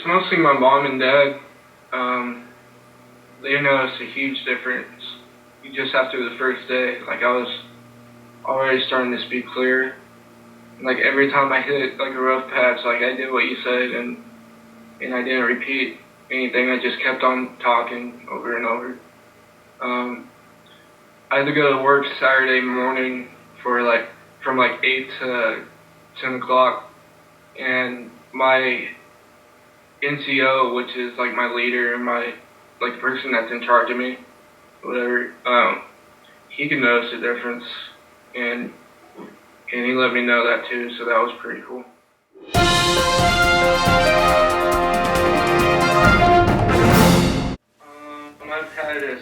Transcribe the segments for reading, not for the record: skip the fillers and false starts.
mostly my mom and dad. They noticed a huge difference just after the first day. Like, I was already starting to speak clear. Like, every time I hit like a rough patch, like, I did what you said, and I didn't repeat anything. I just kept on talking over and over. I had to go to work Saturday morning for from 8 to 10 o'clock, and my NCO, which is like my leader and my the person that's in charge of me, whatever, he could notice the difference, and he let me know that too, so that was pretty cool. I've had a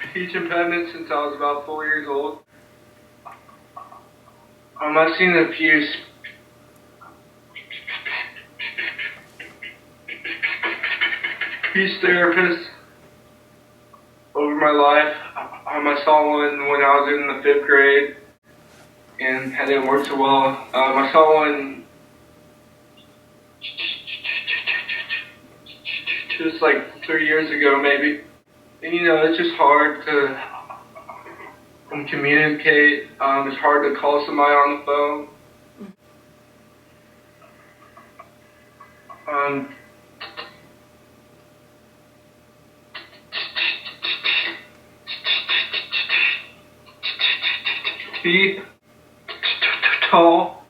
speech impediment since I was about 4 years old. I've seen a few speech therapists over my life. I saw one when I was in the 5th grade, and it didn't work so well. I saw one just 3 years ago, maybe. And it's just hard to communicate. It's hard to call somebody on the phone. Tall.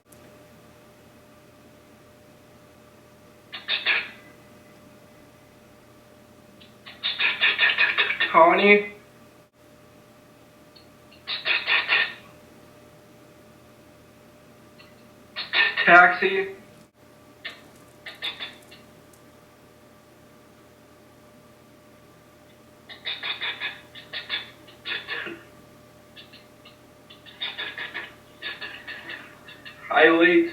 Tawny. Taxi. Highlight.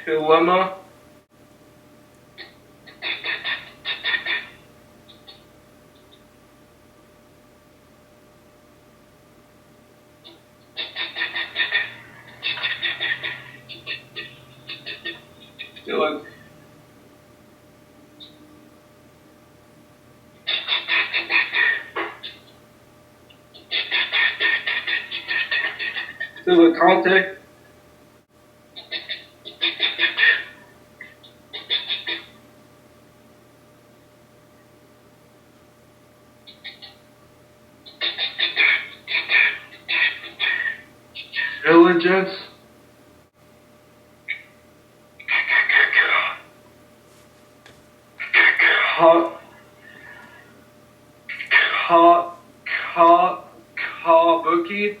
Dilemma. Contact. Diligence. Kabuki.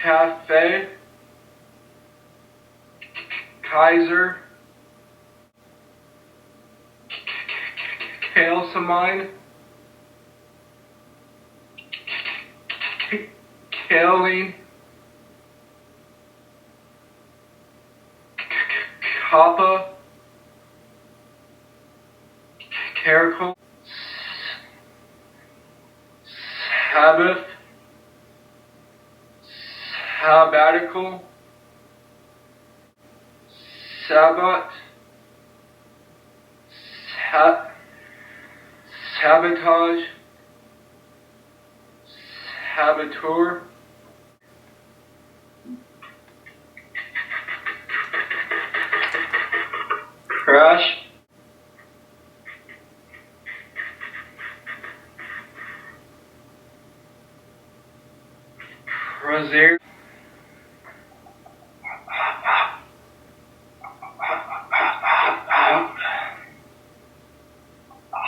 Cafe. Kaiser. Kalesamine. Kaolin. Kappa. Caracol. Sabbath. Sabbatical. Sabbat. Sabotage. Saboteur. Crash. Rosier.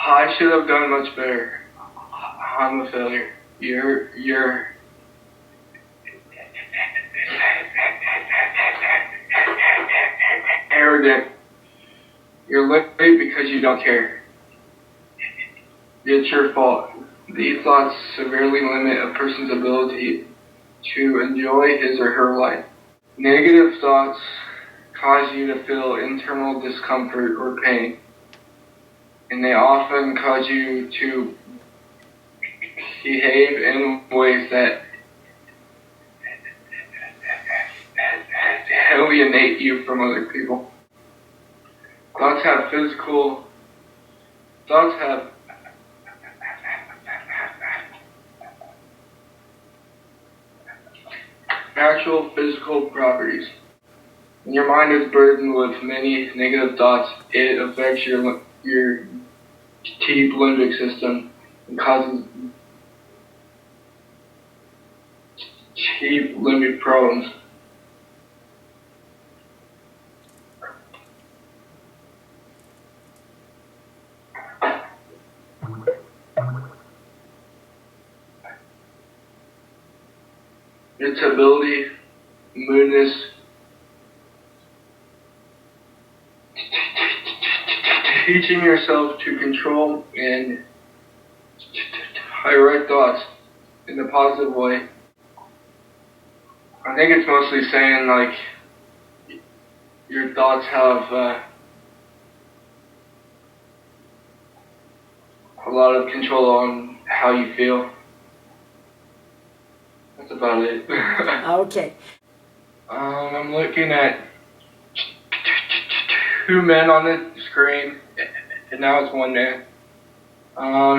I should have done much better. I'm a failure. You're arrogant. You're late because you don't care. It's your fault. These thoughts severely limit a person's ability to enjoy his or her life. Negative thoughts cause you to feel internal discomfort or pain, and they often cause you to behave in ways that alienate you from other people. Thoughts have actual physical properties. When your mind is burdened with many negative thoughts, it affects your deep limbic system and causes deep limbic problems. Irritability, moodiness, teaching yourself to control and direct thoughts in a positive way. I think it's mostly saying like your thoughts have a lot of control on how you feel. That's about it. Okay. I'm looking at two men on the screen, and now it's one man.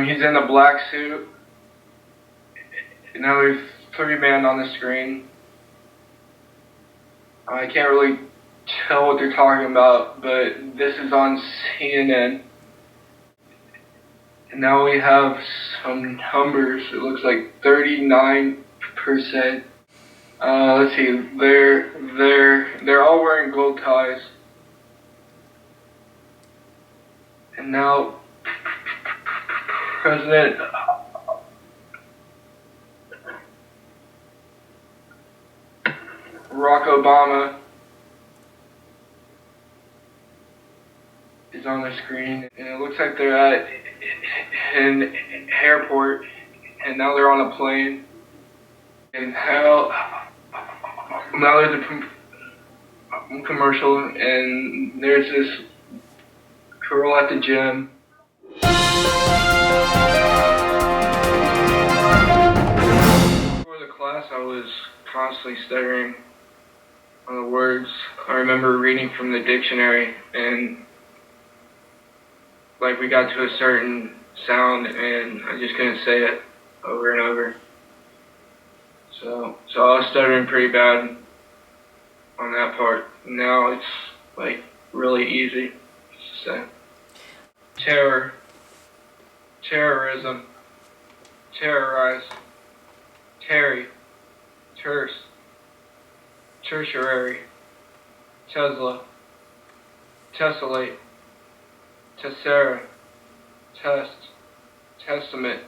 He's in a black suit, and now there's three men on the screen. I can't really tell what they're talking about, but this is on CNN. And now we have some numbers. It looks like 39%. Let's see. They're all wearing bow ties. And now President Barack Obama is on the screen, and it looks like they're at an airport, and now they're on a plane, and now there's a commercial, and there's this girl at the gym. Before the class, I was constantly stuttering on the words. I remember reading from the dictionary, and like we got to a certain sound and I just couldn't say it over and over. So I was stuttering pretty bad on that part. Now it's like really easy to say. Terror, terrorism, terrorize, terry, terse, tertiary, Tesla, tessellate, tessera, test, testament,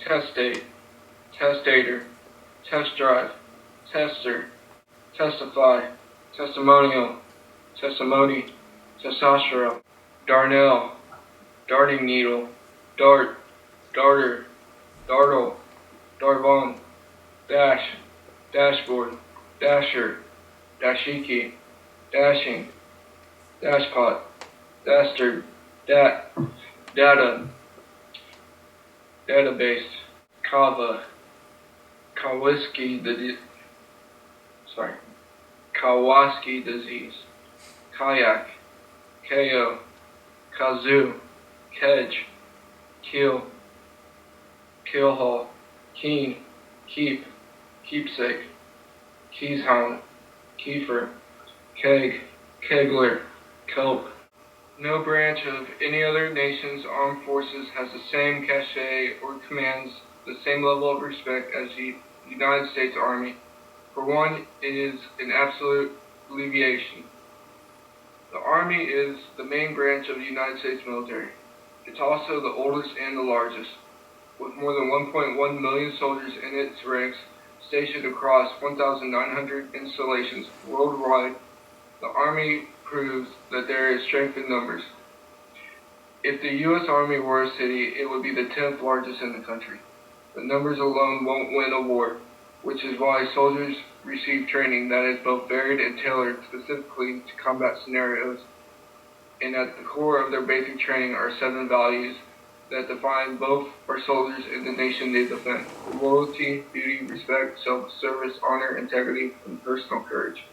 testate, testator, test drive, tester, testify, testimonial, testimony, testosterone, darnell, darting needle, dart, darter, dartle, darvon, dash, dashboard, dasher, dashiki, dashing, dashpot, dastard, data, database, kava, Kawasaki disease, kayak, KO, kazoo, kedge, keel, keelhaul, keen, keep, keepsake, keyshound, kefir, keg, kegler, kelp. No branch of any other nation's armed forces has the same cachet or commands the same level of respect as the United States Army. For one, it is an absolute alleviation. The Army is the main branch of the United States military. It's also the oldest and the largest, with more than 1.1 million soldiers in its ranks stationed across 1,900 installations worldwide. The Army proves that there is strength in numbers. If the U.S. Army were a city, it would be the 10th largest in the country. But numbers alone won't win a war, which is why soldiers receive training that is both varied and tailored specifically to combat scenarios. And at the core of their basic training are 7 values that define both our soldiers and the nation they defend: loyalty, duty, respect, self-service, honor, integrity, and personal courage.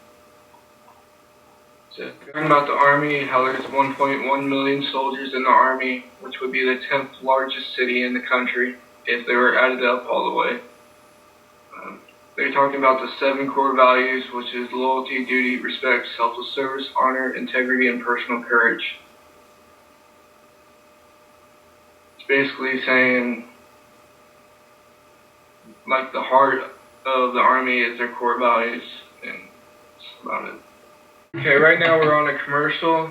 So, talking about the Army, how there's 1.1 million soldiers in the Army, which would be the 10th largest city in the country if they were added up all the way. They're talking about the 7 core values, which is loyalty, duty, respect, self-service, honor, integrity, and personal courage. It's basically saying, like, the heart of the Army is their core values, and that's about it. Okay, right now we're on a commercial.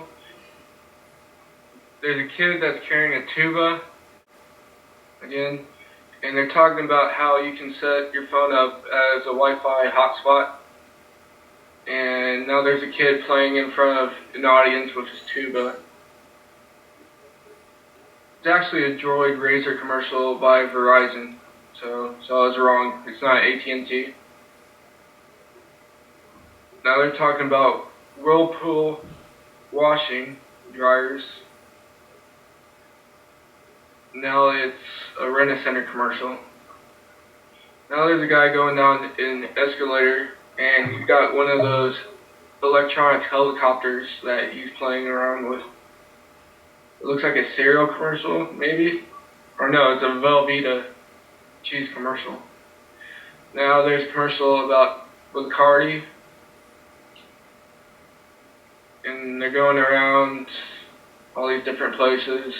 There's a kid that's carrying a tuba, again, and they're talking about how you can set your phone up as a Wi-Fi hotspot. And now there's a kid playing in front of an audience with his tuba. It's actually a Droid Razor commercial by Verizon, so I was wrong. It's not AT&T. Now they're talking about Whirlpool washing dryers. Now it's a Rent-A-Center commercial. Now there's a guy going down an escalator, and he's got one of those electronic helicopters that he's playing around with. It looks like a cereal commercial, maybe? Or no, it's a Velveeta cheese commercial. Now there's a commercial about Bacardi, and they're going around all these different places.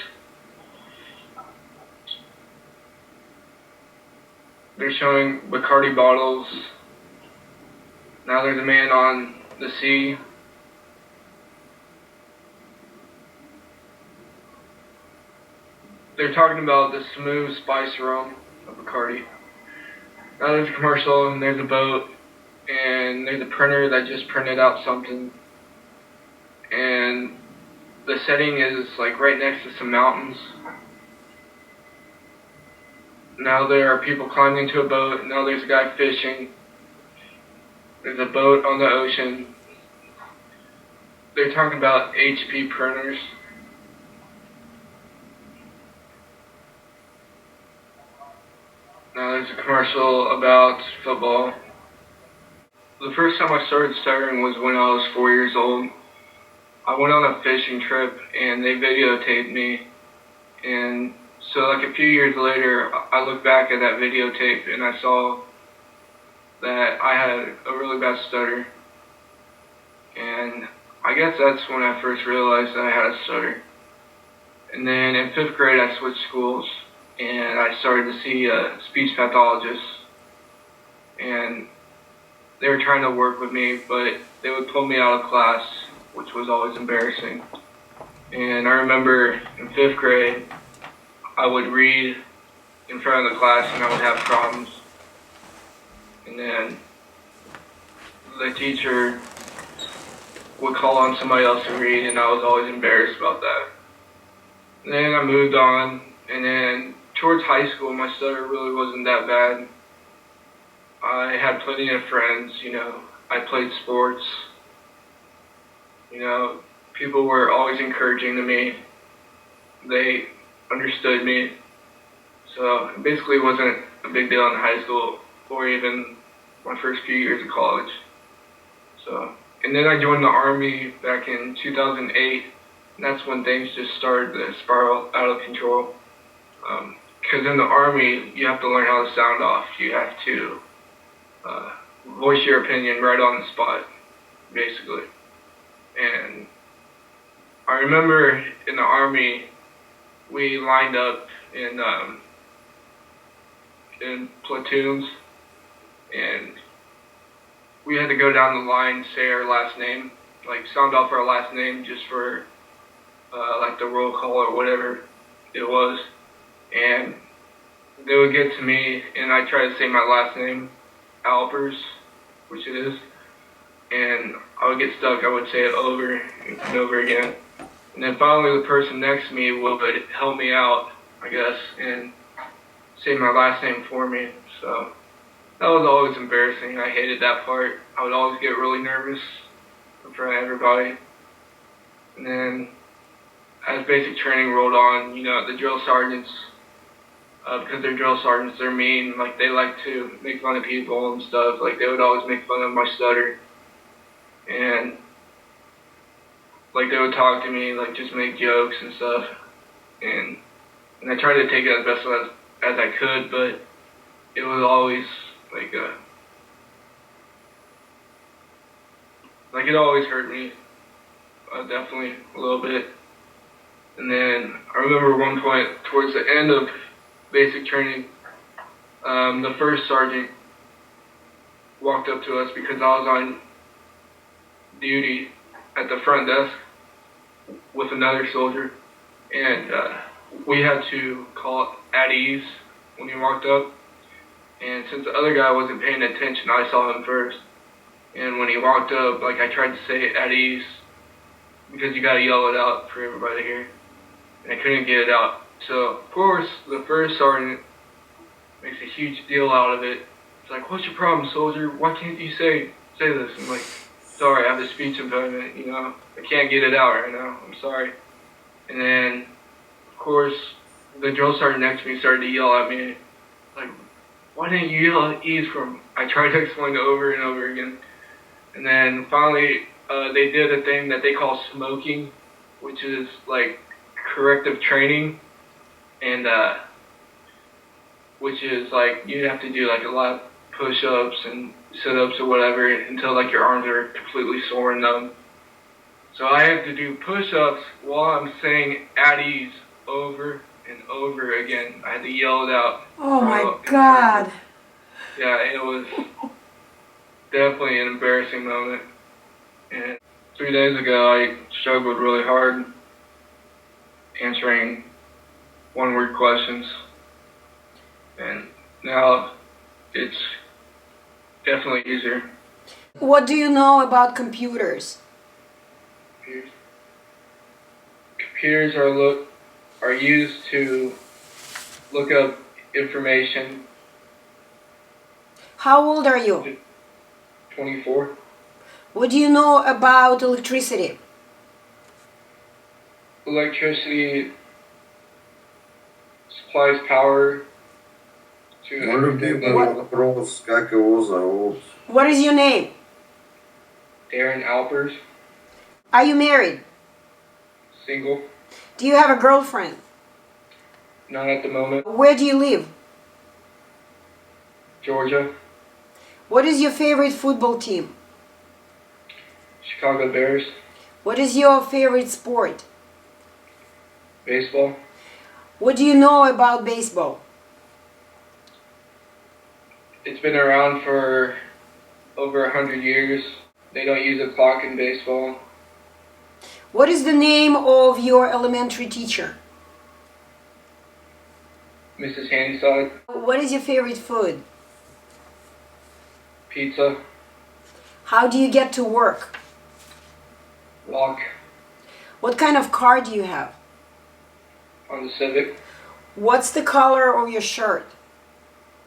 They're showing Bacardi bottles. Now there's a man on the sea. They're talking about the smooth spice rum of Bacardi. Now there's a commercial, and there's a boat, and there's a printer that just printed out something. And the setting is like right next to some mountains. Now there are people climbing into a boat. Now there's a guy fishing. There's a boat on the ocean. They're talking about HP printers. Now there's a commercial about football. The first time I started stuttering was when I was 4 years old. I went on a fishing trip and they videotaped me, and so like a few years later I looked back at that videotape and I saw that I had a really bad stutter, and I guess that's when I first realized that I had a stutter. And then in 5th grade I switched schools and I started to see a speech pathologist, and they were trying to work with me, but they would pull me out of class, which was always embarrassing. And I remember in 5th grade, I would read in front of the class and I would have problems. And then the teacher would call on somebody else to read, and I was always embarrassed about that. And then I moved on, and then towards high school, my stutter really wasn't that bad. I had plenty of friends, I played sports. People were always encouraging to me. They understood me. So it basically wasn't a big deal in high school or even my first few years of college. And then I joined the Army back in 2008, and that's when things just started to spiral out of control. Because in the Army, you have to learn how to sound off. You have to voice your opinion right on the spot, basically. And I remember in the Army, we lined up in platoons, and we had to go down the line, say our last name, like sound off our last name just for like the roll call or whatever it was. And they would get to me, and I try to say my last name, Albers, which it is, and I would get stuck. I would say it over and over again. And then finally the person next to me would help me out, I guess, and say my last name for me. So that was always embarrassing. I hated that part. I would always get really nervous in front of everybody. And then as basic training rolled on, the drill sergeants, because they're drill sergeants, they're mean. Like, they like to make fun of people and stuff. Like, they would always make fun of my stutter. And, like, they would talk to me, like, just make jokes and stuff. And I tried to take it as best as I could, but it was always, like, it always hurt me, definitely, a little bit. And then I remember one point towards the end of basic training, the first sergeant walked up to us because I was on duty at the front desk with another soldier, and we had to call it at ease when he walked up. And since the other guy wasn't paying attention, I saw him first. And when he walked up, like, I tried to say it at ease because you gotta yell it out for everybody to hear. And I couldn't get it out. So, of course, the first sergeant makes a huge deal out of it. It's like, "What's your problem, soldier? Why can't you say this?" I'm like, "Sorry, I have a speech impediment, I can't get it out right now. I'm sorry." And then, of course, the drill sergeant next to me started to yell at me. Like, "Why didn't you yell at ease for him?" I tried to explain it over and over again. And then finally, they did a thing that they call smoking, which is like corrective training, and which is like you have to do like a lot of push-ups and sit-ups or whatever until like your arms are completely sore and numb. So I have to do push-ups while I'm saying "at ease" over and over again. I had to yell it out. Oh my God. Yeah, it was definitely an embarrassing moment. And 3 days ago, I struggled really hard answering one-word questions. And now it's definitely easier. What do you know about computers? Computers are used to look up information. How old are you? 24. What do you know about electricity? Electricity supplies power to everything. What is your name? Darin Alpers. Are you married? Single. Do you have a girlfriend? Not at the moment. Where do you live? Georgia. What is your favorite football team? Chicago Bears. What is your favorite sport? Baseball. What do you know about baseball? It's been around for over 100 years. They don't use a clock in baseball. What is the name of your elementary teacher? Mrs. Handyside. What is your favorite food? Pizza. How do you get to work? Walk. What kind of car do you have? On the Civic. What's the color of your shirt?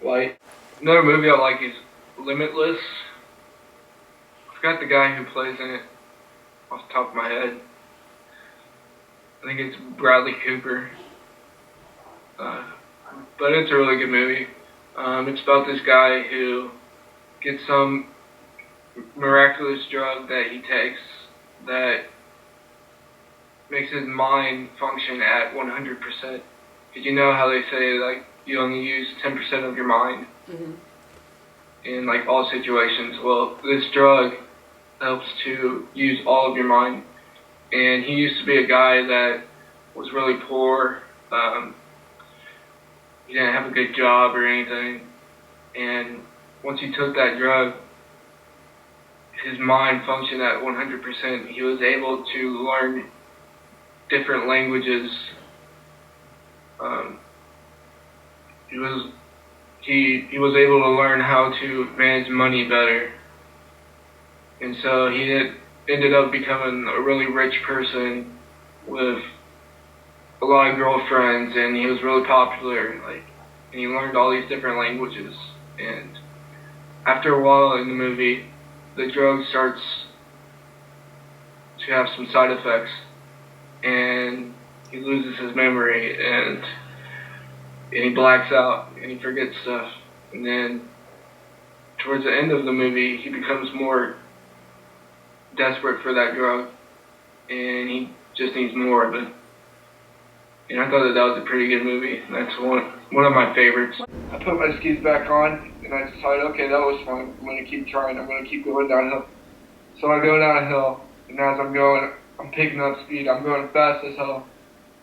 White. Another movie I like is Limitless. I forgot the guy who plays in it off the top of my head. I think it's Bradley Cooper. But it's a really good movie. It's about this guy who gets some miraculous drug that he takes that makes his mind function at 100%. Because you know how they say, like, you only use 10% of your mind in, like, all situations. Well, this drug helps to use all of your mind. And he used to be a guy that was really poor. He didn't have a good job or anything. And once he took that drug, his mind functioned at 100%. He was able to learn different languages. He was able to learn how to manage money better. And so he ended up becoming a really rich person with a lot of girlfriends, and he was really popular, and he learned all these different languages. And after a while in the movie, the drug starts to have some side effects, and he loses his memory and he blacks out and he forgets stuff. And then towards the end of the movie, he becomes more desperate for that drug, and he just needs more of it. And I thought that was a pretty good movie. That's one of my favorites. I put my skis back on, and I decided, okay, that was fun. I'm going to keep trying. I'm going to keep going downhill. So I go downhill, and as I'm going, I'm picking up speed. I'm going fast as hell.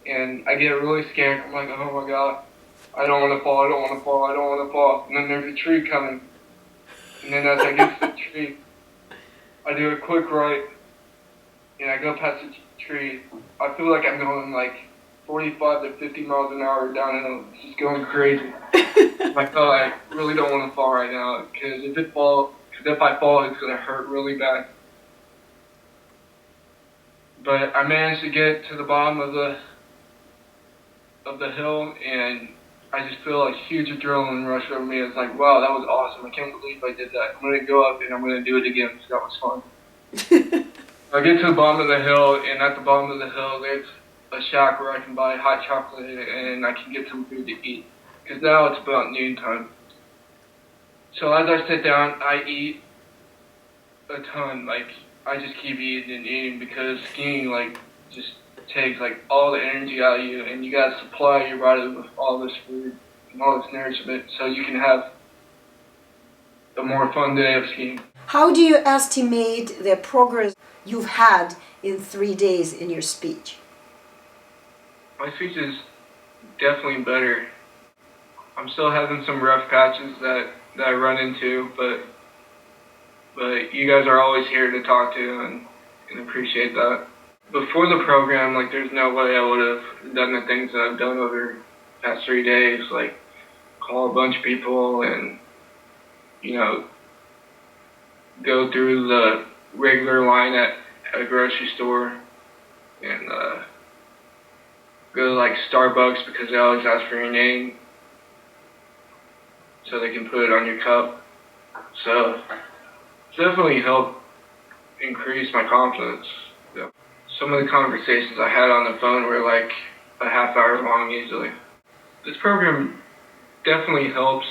And I get really scared. I'm like, oh my God, I don't want to fall, I don't want to fall, I don't want to fall. And then there's a tree coming. And then as I get to the tree, I do a quick right, and I go past the tree. I feel like I'm going like 45 to 50 miles an hour downhill, just going crazy. I'm like, oh, I really don't want to fall right now, because if I fall, it's going to hurt really bad. But I managed to get to the bottom of the hill, and I just feel a huge adrenaline rush over me. It's like, wow, that was awesome. I can't believe I did that. I'm going to go up and I'm going to do it again, because that was fun. I get to the bottom of the hill, and at the bottom of the hill, there's a shack where I can buy hot chocolate and I can get some food to eat. Because now it's about noontime. So as I sit down, I eat a ton. Like, I just keep eating and eating, because skiing, like, just takes, like, all the energy out of you, and you gotta supply your body with all this food and all this nourishment so you can have a more fun day of skiing. How do you estimate the progress you've had in 3 days in your speech? My speech is definitely better. I'm still having some rough patches that I run into, but you guys are always here to talk to, and appreciate that. Before the program, like, there's no way I would have done the things that I've done over the past 3 days, like call a bunch of people and, you know, go through the regular line at a grocery store and go to, like, Starbucks, because they always ask for your name so they can put it on your cup. So it's definitely helped increase my confidence. Yeah. Some of the conversations I had on the phone were like a half hour long easily. This program definitely helps.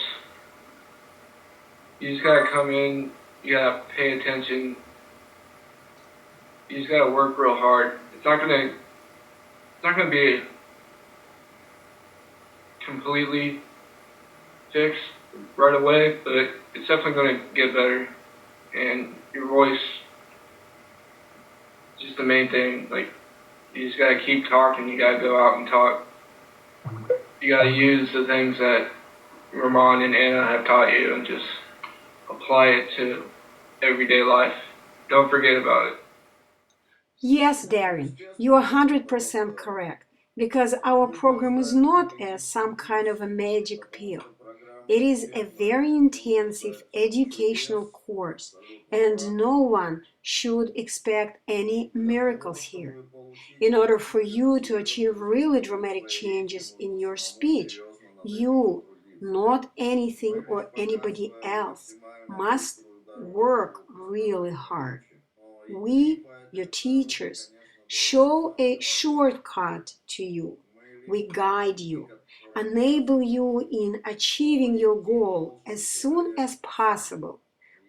You just gotta come in, you gotta pay attention, you just gotta work real hard. It's not gonna be completely fixed right away, but it's definitely gonna get better. And your voice, just the main thing. Like, you just gotta keep talking, you gotta go out and talk. You gotta use the things that Roman and Anna have taught you and just apply it to everyday life. Don't forget about it. Yes, Darin, you are 100% correct, because our program is not some kind of a magic pill. It is a very intensive educational course, and no one should expect any miracles here. In order for you to achieve really dramatic changes in your speech, you, not anything or anybody else, must work really hard. We, your teachers, show a shortcut to you. We guide you, enable you in achieving your goal as soon as possible.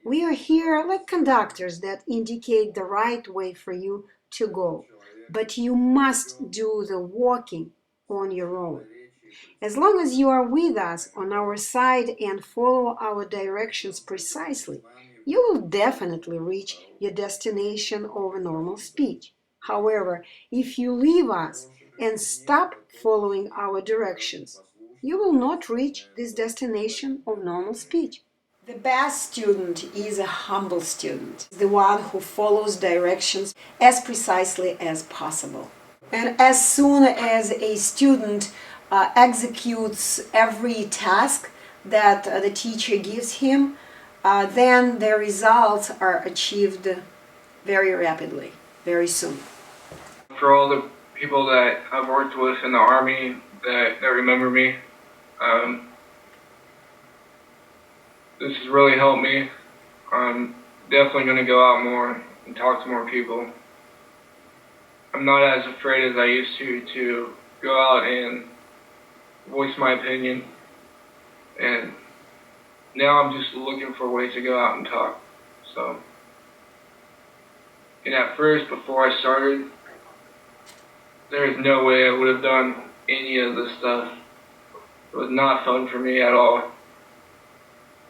We are here like conductors that indicate the right way for you to go, but you must do the walking on your own. As long as you are with us on our side and follow our directions precisely, you will definitely reach your destination of a normal speech. However, if you leave us and stop following our directions, you will not reach this destination of normal speech. The best student is a humble student, the one who follows directions as precisely as possible. And as soon as a student executes every task that the teacher gives him, then the results are achieved very rapidly, very soon. For all the people that I've worked with in the Army that remember me, this has really helped me. I'm definitely going to go out more and talk to more people. I'm not as afraid as I used to go out and voice my opinion. And now I'm just looking for ways to go out and talk. So, and at first, before I started, there was no way I would have done any of this stuff. It was not fun for me at all.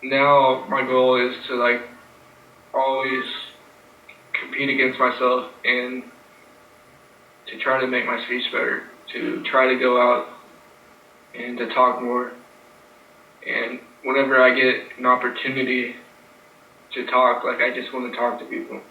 Now my goal is to like always compete against myself and to try to make my speech better, to try to go out and to talk more. And whenever I get an opportunity to talk, like I just want to talk to people.